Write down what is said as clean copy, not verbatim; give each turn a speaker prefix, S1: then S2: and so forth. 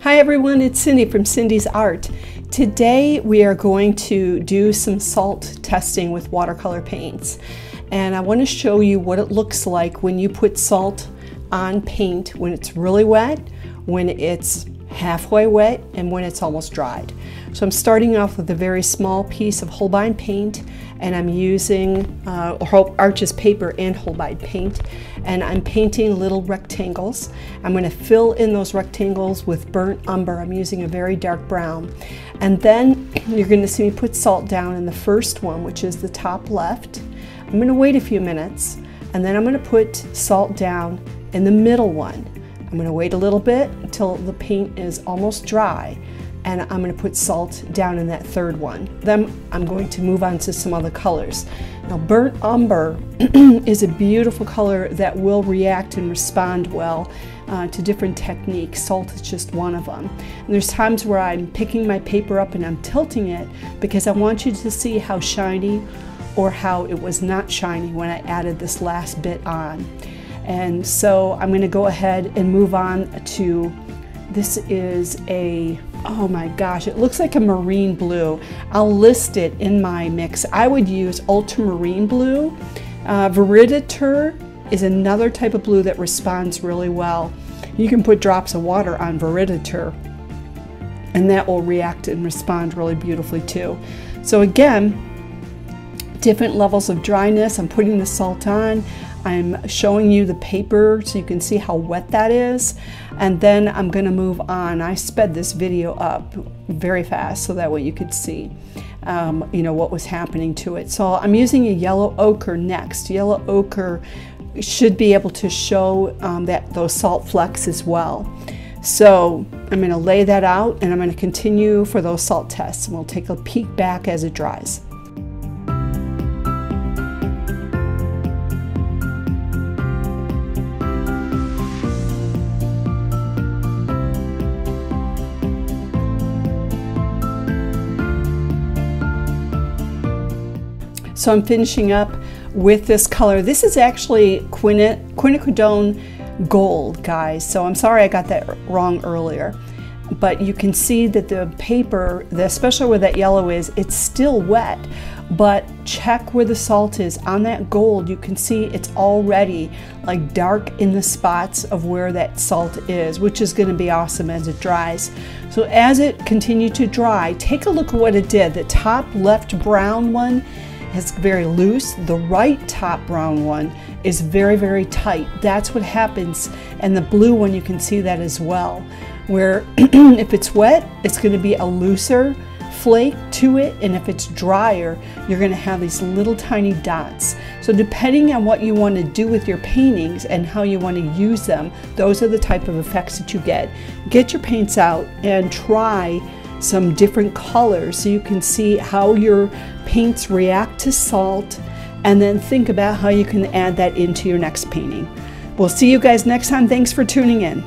S1: Hi everyone, it's Cindy from Cindy's Art. Today we are going to do some salt testing with watercolor paints. And I want to show you what it looks like when you put salt on paint when it's really wet, when it's halfway wet, and when it's almost dried. So I'm starting off with a very small piece of Holbein paint, and I'm using Arches paper and Holbein paint, and I'm painting little rectangles. I'm going to fill in those rectangles with burnt umber. I'm using a very dark brown. And then you're going to see me put salt down in the first one, which is the top left. I'm going to wait a few minutes, and then I'm going to put salt down in the middle one. I'm going to wait a little bit until the paint is almost dry, and I'm going to put salt down in that third one. Then I'm going to move on to some other colors. Now, burnt umber is a beautiful color that will react and respond well to different techniques. Salt is just one of them. And there's times where I'm picking my paper up and I'm tilting it because I want you to see how shiny or how it was not shiny when I added this last bit on. And so I'm going to go ahead and move on to, this is a, oh my gosh, it looks like a marine blue. I'll list it in my mix. I would use ultramarine blue. Viriditur is another type of blue that responds really well. You can put drops of water on Viriditur, and that will react and respond really beautifully too. So again, different levels of dryness. I'm putting the salt on. I'm showing you the paper so you can see how wet that is, and then I'm going to move on. I sped this video up very fast so that way you could see you know, what was happening to it. So I'm using a yellow ochre next. Yellow ochre should be able to show those salt flecks as well. So I'm going to lay that out, and I'm going to continue for those salt tests, and we'll take a peek back as it dries. So I'm finishing up with this color. This is actually quinacridone gold, guys. So I'm sorry I got that wrong earlier. But you can see that the paper, especially where that yellow is, it's still wet. But check where the salt is. On that gold, you can see it's already like dark in the spots of where that salt is, which is going to be awesome as it dries. So as it continued to dry, take a look at what it did. The top left brown one is very loose. The right top brown one is very, very tight. That's what happens. And the blue one, you can see that as well, where if it's wet, it's going to be a looser flake to it, and if it's drier, you're going to have these little tiny dots. So depending on what you want to do with your paintings and how you want to use them, those are the type of effects that you get. Get your paints out and try some different colors so you can see how your paints react to salt, and then think about how you can add that into your next painting. We'll see you guys next time. Thanks for tuning in.